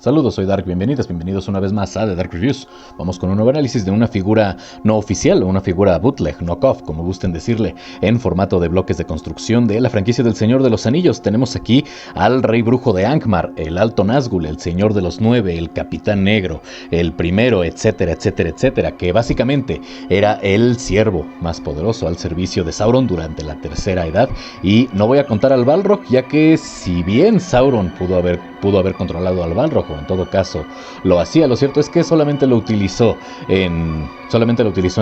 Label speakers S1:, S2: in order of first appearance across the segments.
S1: Saludos, soy Dark, bienvenidos una vez más a The Dark Reviews. Vamos con un nuevo análisis de una figura no oficial, o una figura bootleg, knockoff, como gusten decirle, en formato de bloques de construcción de la franquicia del Señor de los Anillos. Tenemos aquí al Rey Brujo de Angmar, el Alto Nazgûl, el Señor de los Nueve, el Capitán Negro, el Primero, etcétera, que básicamente era el siervo más poderoso al servicio de Sauron durante la Tercera Edad. Y no voy a contar al Balrog, ya que si bien Sauron pudo haber controlado al Balrog, o en todo caso lo hacía, lo cierto es que solamente lo utilizó en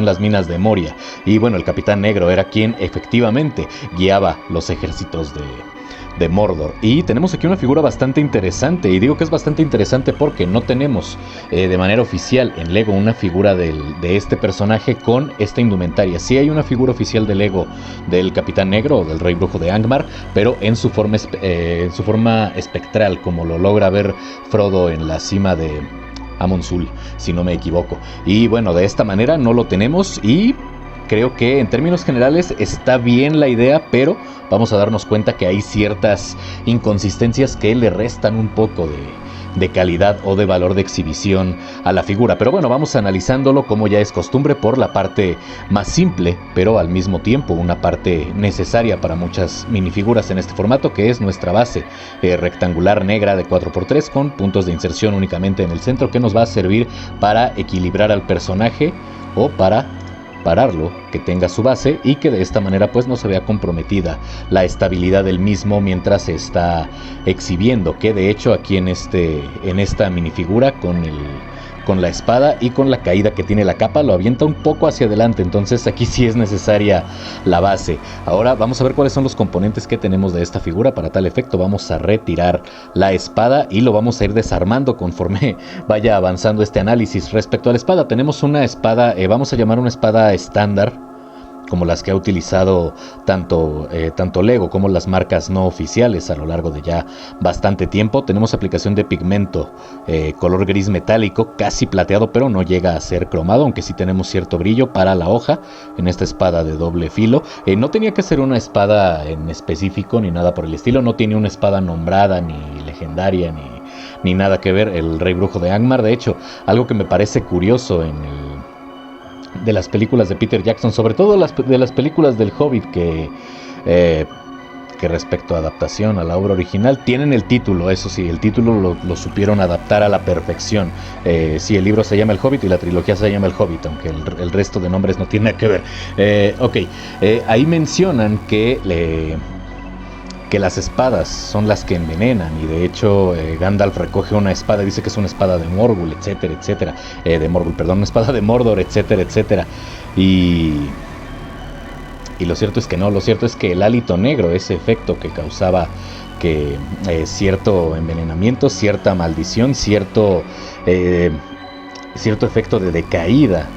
S1: las minas de Moria. Y bueno, el Capitán Negro era quien efectivamente guiaba los ejércitos de Mordor. Y tenemos aquí una figura bastante interesante, y digo que es bastante interesante porque no tenemos de manera oficial en Lego una figura de este personaje con esta indumentaria. Sí hay una figura oficial de Lego del Capitán Negro o del Rey Brujo de Angmar, pero en su forma espectral, como lo logra ver Frodo en la cima de Amon Sul, si no me equivoco. Y bueno, de esta manera no lo tenemos, y creo que en términos generales está bien la idea, pero vamos a darnos cuenta que hay ciertas inconsistencias que le restan un poco de calidad o de valor de exhibición a la figura. Pero bueno, vamos analizándolo como ya es costumbre por la parte más simple, pero al mismo tiempo una parte necesaria para muchas minifiguras en este formato, que es nuestra base rectangular negra de 4x3 con puntos de inserción únicamente en el centro, que nos va a servir para equilibrar al personaje o para pararlo, que tenga su base y que de esta manera pues no se vea comprometida la estabilidad del mismo mientras se está exhibiendo, que de hecho aquí en esta minifigura con la espada y con la caída que tiene la capa lo avienta un poco hacia adelante, entonces aquí sí es necesaria la base. Ahora vamos a ver cuáles son los componentes que tenemos de esta figura. Para tal efecto vamos a retirar la espada y lo vamos a ir desarmando conforme vaya avanzando este análisis. Respecto a la espada, tenemos una espada, vamos a llamar una espada estándar, como las que ha utilizado tanto Lego como las marcas no oficiales a lo largo de ya bastante tiempo. Tenemos aplicación de pigmento color gris metálico, casi plateado, pero no llega a ser cromado, aunque sí tenemos cierto brillo para la hoja en esta espada de doble filo. No tenía que ser una espada en específico ni nada por el estilo, no tiene una espada nombrada ni legendaria ni nada que ver el Rey Brujo de Angmar. De hecho, algo que me parece curioso de las películas de Peter Jackson, sobre todo de las películas del Hobbit, que respecto a adaptación a la obra original tienen el título, eso sí, el título lo supieron adaptar a la perfección. Sí, el libro se llama El Hobbit y la trilogía se llama El Hobbit, aunque el resto de nombres no tiene nada que ver. Ahí mencionan que las espadas son las que envenenan, y de hecho Gandalf recoge una espada, dice que es una espada de Morgul, etcétera, una espada de Mordor, etcétera, y lo cierto es que no, lo cierto es que el hálito negro, ese efecto que causaba que cierto envenenamiento, cierta maldición, cierto efecto de decaída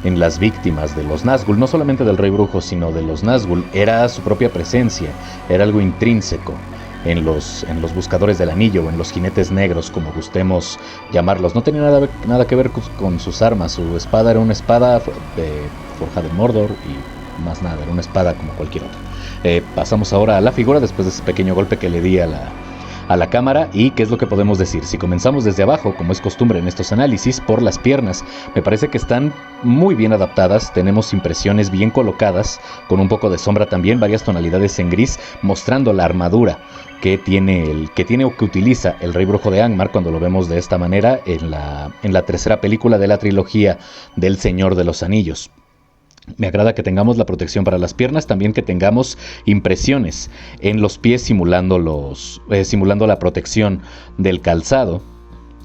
S1: en las víctimas de los Nazgûl, no solamente del Rey Brujo, sino de los Nazgûl, era su propia presencia, era algo intrínseco en los buscadores del anillo, o en los jinetes negros, como gustemos llamarlos. No tenía nada que ver con sus armas. Su espada era una espada de forja de Mordor y más nada, era una espada como cualquier otra. Pasamos ahora a la figura después de ese pequeño golpe que le di a la cámara. ¿Y qué es lo que podemos decir? Si comenzamos desde abajo, como es costumbre en estos análisis, por las piernas, me parece que están muy bien adaptadas. Tenemos impresiones bien colocadas, con un poco de sombra también, varias tonalidades en gris, mostrando la armadura que utiliza el Rey Brujo de Angmar cuando lo vemos de esta manera en la tercera película de la trilogía del Señor de los Anillos. Me agrada que tengamos la protección para las piernas, también que tengamos impresiones en los pies simulando la protección del calzado,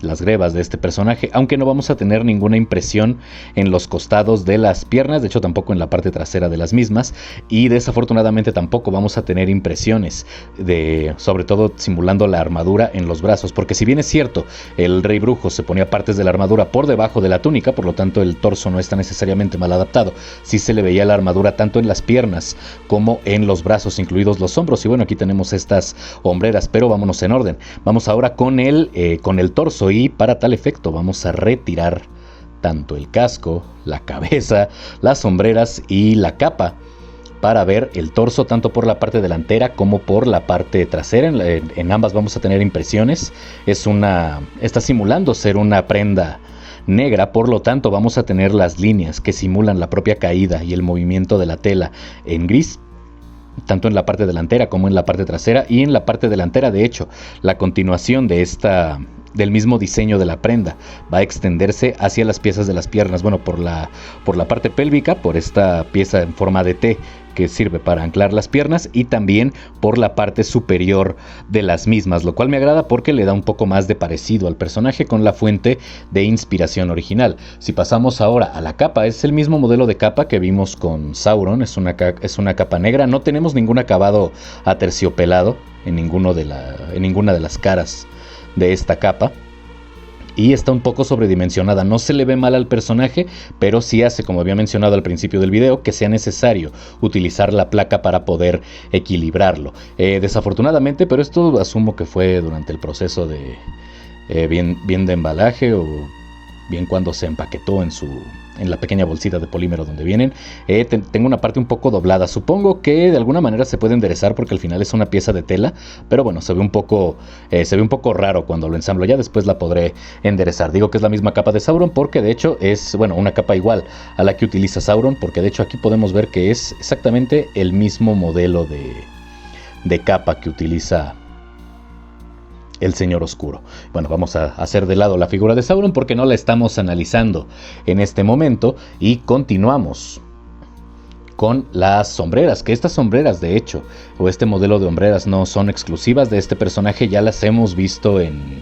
S1: las grebas de este personaje, aunque no vamos a tener ninguna impresión en los costados de las piernas, de hecho tampoco en la parte trasera de las mismas, y desafortunadamente tampoco vamos a tener impresiones sobre todo simulando la armadura en los brazos, porque si bien es cierto, el Rey Brujo se ponía partes de la armadura por debajo de la túnica, por lo tanto el torso no está necesariamente mal adaptado, sí se le veía la armadura tanto en las piernas como en los brazos, incluidos los hombros. Y bueno, aquí tenemos estas hombreras, pero vámonos en orden. Vamos ahora con el torso, y para tal efecto vamos a retirar tanto el casco, la cabeza, las sombreras y la capa para ver el torso tanto por la parte delantera como por la parte trasera. En ambas vamos a tener impresiones. Está simulando ser una prenda negra, por lo tanto vamos a tener las líneas que simulan la propia caída y el movimiento de la tela en gris, tanto en la parte delantera como en la parte trasera. Y en la parte delantera, de hecho, la continuación del mismo diseño de la prenda va a extenderse hacia las piezas de las piernas, bueno, por la parte pélvica, por esta pieza en forma de T que sirve para anclar las piernas, y también por la parte superior de las mismas, lo cual me agrada porque le da un poco más de parecido al personaje con la fuente de inspiración original. Si pasamos ahora a la capa, es el mismo modelo de capa que vimos con Sauron, es una capa negra, no tenemos ningún acabado aterciopelado en ninguna de las caras de esta capa, y está un poco sobredimensionada. No se le ve mal al personaje, pero sí hace, como había mencionado al principio del video, que sea necesario utilizar la placa para poder equilibrarlo. Desafortunadamente, pero esto asumo que fue durante el proceso de bien de embalaje, o bien cuando se empaquetó en la pequeña bolsita de polímero donde vienen. Tengo una parte un poco doblada. Supongo que de alguna manera se puede enderezar porque al final es una pieza de tela, pero bueno, se ve un poco raro cuando lo ensamblo. Ya después la podré enderezar. Digo que es la misma capa de Sauron porque de hecho es, bueno, una capa igual a la que utiliza Sauron, porque de hecho aquí podemos ver que es exactamente el mismo modelo de capa que utiliza el Señor Oscuro. Bueno, vamos a hacer de lado la figura de Sauron porque no la estamos analizando en este momento, y continuamos con las sombreras, que estas sombreras, de hecho, o este modelo de hombreras, no son exclusivas de este personaje. Ya las hemos visto en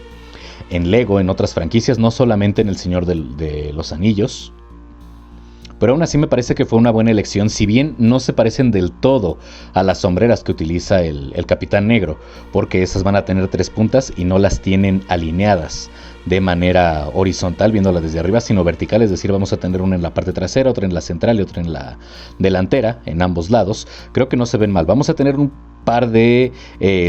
S1: Lego, en otras franquicias, no solamente en El Señor de los Anillos. Pero aún así me parece que fue una buena elección, si bien no se parecen del todo a las sombreras que utiliza el Capitán Negro, porque esas van a tener 3 puntas y no las tienen alineadas de manera horizontal viéndola desde arriba, sino vertical, es decir, vamos a tener una en la parte trasera, otra en la central y otra en la delantera, en ambos lados. Creo que no se ven mal. Vamos a tener un par de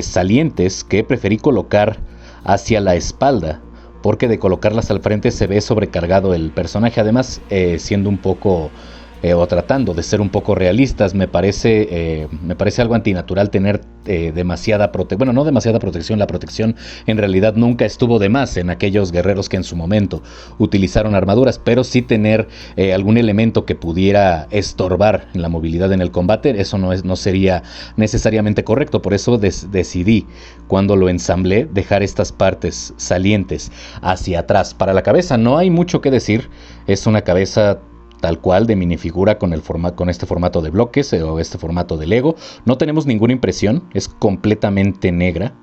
S1: salientes que preferí colocar hacia la espalda, porque de colocarlas al frente se ve sobrecargado el personaje. Además, siendo un poco o tratando de ser un poco realistas, me parece algo antinatural tener demasiada protección. Bueno, no demasiada protección, la protección en realidad nunca estuvo de más en aquellos guerreros que en su momento utilizaron armaduras, pero sí tener algún elemento que pudiera estorbar en la movilidad en el combate, eso no sería necesariamente correcto. Por eso decidí, cuando lo ensamblé, dejar estas partes salientes hacia atrás. Para la cabeza no hay mucho que decir, es una cabeza tal cual de minifigura con este formato de bloques o este formato de Lego. No tenemos ninguna impresión, es completamente negra.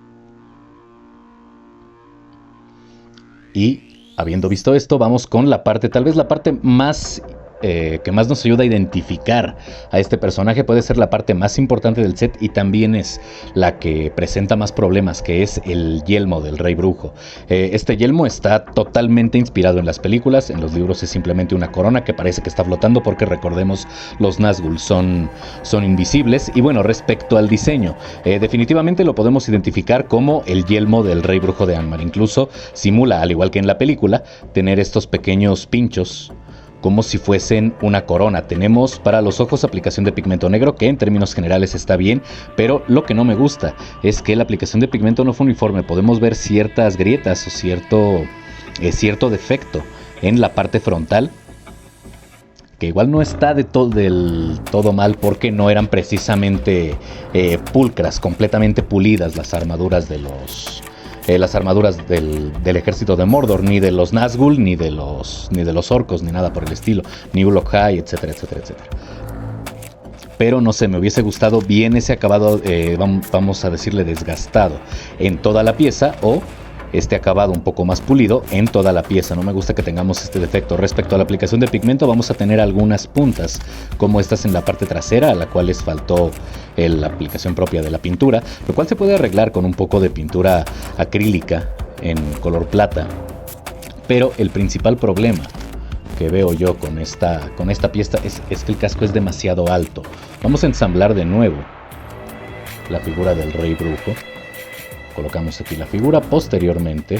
S1: Y habiendo visto esto, vamos con la parte, tal vez la parte más que más nos ayuda a identificar a este personaje. Puede ser la parte más importante del set y también es la que presenta más problemas, que es el yelmo del Rey Brujo. Este yelmo está totalmente inspirado en las películas. En los libros es simplemente una corona que parece que está flotando, porque recordemos, los Nazgûl son invisibles. Y bueno, respecto al diseño, definitivamente lo podemos identificar como el yelmo del Rey Brujo de Angmar. Incluso simula, al igual que en la película, tener estos pequeños pinchos como si fuesen una corona. Tenemos para los ojos aplicación de pigmento negro, que en términos generales está bien, pero lo que no me gusta es que la aplicación de pigmento no fue uniforme. Podemos ver ciertas grietas o cierto defecto en la parte frontal, que igual no está del todo mal, porque no eran precisamente pulcras, completamente pulidas las armaduras del ejército de Mordor, ni de los Nazgûl, ni de los orcos, ni nada por el estilo, ni Uruk-hai, etcétera, etcétera, etcétera. Pero no sé, me hubiese gustado bien ese acabado, vamos a decirle desgastado, en toda la pieza, o este acabado un poco más pulido en toda la pieza. No me gusta que tengamos este defecto. Respecto a la aplicación de pigmento, vamos a tener algunas puntas como estas en la parte trasera, a la cual les faltó la aplicación propia de la pintura, lo cual se puede arreglar con un poco de pintura acrílica en color plata. Pero el principal problema que veo yo con esta pieza es que el casco es demasiado alto. Vamos a ensamblar de nuevo la figura del Rey Brujo. Colocamos aquí la figura. Posteriormente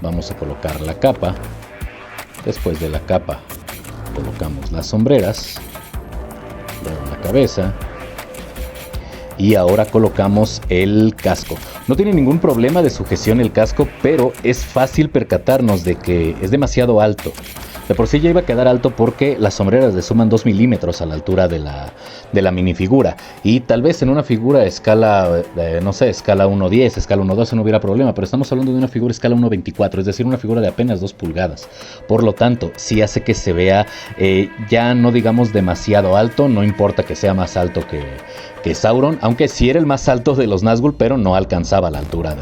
S1: vamos a colocar la capa. Después de la capa colocamos las sombreras, luego la cabeza y ahora colocamos el casco. No tiene ningún problema de sujeción el casco, pero es fácil percatarnos de que es demasiado alto. De por sí ya iba a quedar alto porque las sombreras le suman 2 milímetros a la altura de la minifigura. Y tal vez en una figura escala, escala 1.10, escala 1.12 no hubiera problema. Pero estamos hablando de una figura escala 1.24, es decir, una figura de apenas 2 pulgadas. Por lo tanto, sí hace que se vea ya no digamos demasiado alto. No importa que sea más alto que Sauron. Aunque sí era el más alto de los Nazgûl, pero no alcanzaba la altura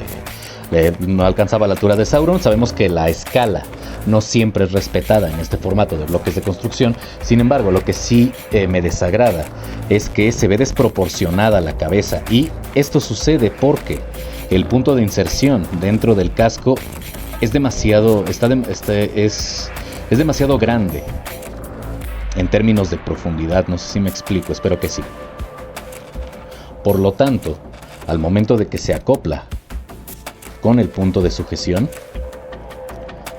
S1: de Sauron. Sabemos que la escala no siempre es respetada en este formato de bloques de construcción. Sin embargo, lo que sí me desagrada es que se ve desproporcionada la cabeza, y esto sucede porque el punto de inserción dentro del casco es demasiado grande en términos de profundidad. No sé si me explico, espero que sí. Por lo tanto, al momento de que se acopla con el punto de sujeción,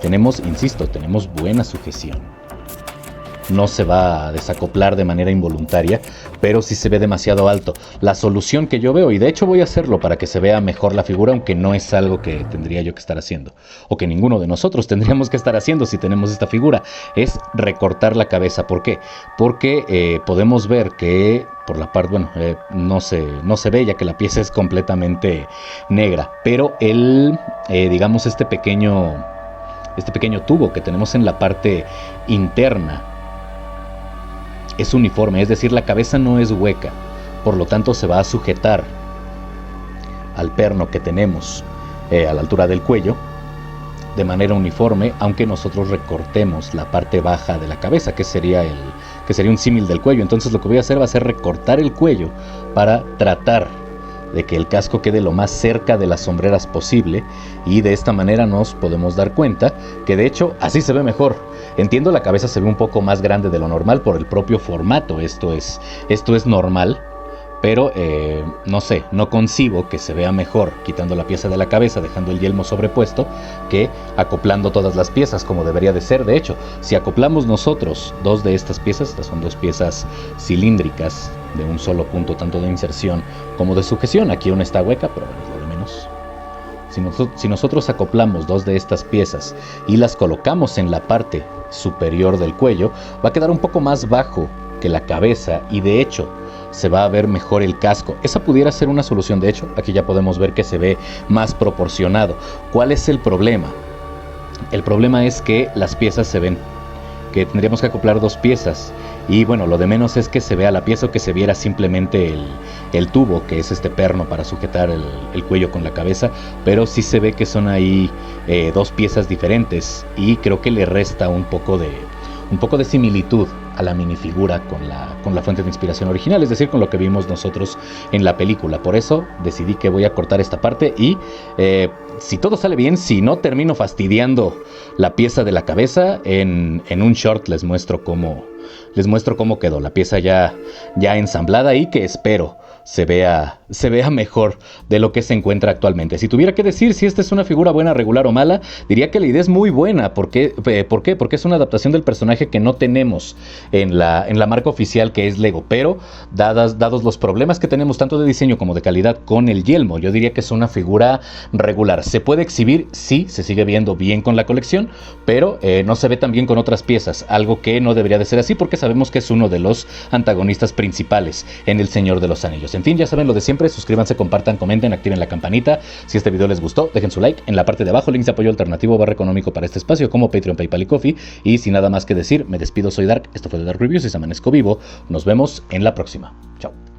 S1: tenemos buena sujeción. No se va a desacoplar de manera involuntaria, pero sí se ve demasiado alto. La solución que yo veo, y de hecho voy a hacerlo para que se vea mejor la figura, aunque no es algo que tendría yo que estar haciendo, o que ninguno de nosotros tendríamos que estar haciendo si tenemos esta figura, es recortar la cabeza. ¿Por qué? Porque podemos ver que por la parte, no se ve, ya que la pieza es completamente negra, pero digamos este pequeño tubo que tenemos en la parte interna es uniforme, es decir, la cabeza no es hueca, por lo tanto se va a sujetar al perno que tenemos a la altura del cuello de manera uniforme, aunque nosotros recortemos la parte baja de la cabeza, que sería un símil del cuello. Entonces lo que voy a hacer va a ser recortar el cuello para tratar de que el casco quede lo más cerca de las sombreras posible, y de esta manera nos podemos dar cuenta que de hecho así se ve mejor. Entiendo, la cabeza se ve un poco más grande de lo normal por el propio formato, esto es normal, pero no concibo que se vea mejor quitando la pieza de la cabeza, dejando el yelmo sobrepuesto, que acoplando todas las piezas como debería de ser. De hecho, si acoplamos nosotros dos de estas piezas, estas son dos piezas cilíndricas de un solo punto, tanto de inserción como de sujeción, aquí una está hueca, pero bueno, es lo de menos. Si nosotros acoplamos dos de estas piezas y las colocamos en la parte superior del cuello, va a quedar un poco más bajo que la cabeza, y de hecho se va a ver mejor el casco. Esa pudiera ser una solución. De hecho, aquí ya podemos ver que se ve más proporcionado. ¿Cuál es el problema? El problema es que las piezas se ven, que tendríamos que acoplar dos piezas, y bueno, lo de menos es que se vea la pieza o que se viera simplemente el tubo, que es este perno para sujetar el cuello con la cabeza, pero sí se ve que son ahí dos piezas diferentes, y creo que le resta un poco de similitud a la minifigura con la fuente de inspiración original, es decir, con lo que vimos nosotros en la película. Por eso decidí que voy a cortar esta parte, y si todo sale bien, si no termino fastidiando la pieza de la cabeza, en un short les muestro cómo quedó la pieza ya ensamblada, y que espero se vea mejor de lo que se encuentra actualmente. Si tuviera que decir si esta es una figura buena, regular o mala, diría que la idea es muy buena. ¿Por qué? Porque es una adaptación del personaje que no tenemos en la marca oficial, que es Lego, pero dados los problemas que tenemos tanto de diseño como de calidad con el yelmo, yo diría que es una figura regular. ¿Se puede exhibir? Sí, se sigue viendo bien con la colección, pero no se ve tan bien con otras piezas, algo que no debería de ser así, porque sabemos que es uno de los antagonistas principales en El Señor de los Anillos. En fin, ya saben lo de siempre: suscríbanse, compartan, comenten, activen la campanita. Si este video les gustó, dejen su like. En la parte de abajo, links de apoyo alternativo / económico para este espacio, como Patreon, PayPal y Ko-fi. Y sin nada más que decir, me despido, soy Dark, esto fue The Dark Reviews y se amanezco vivo. Nos vemos en la próxima. Chao.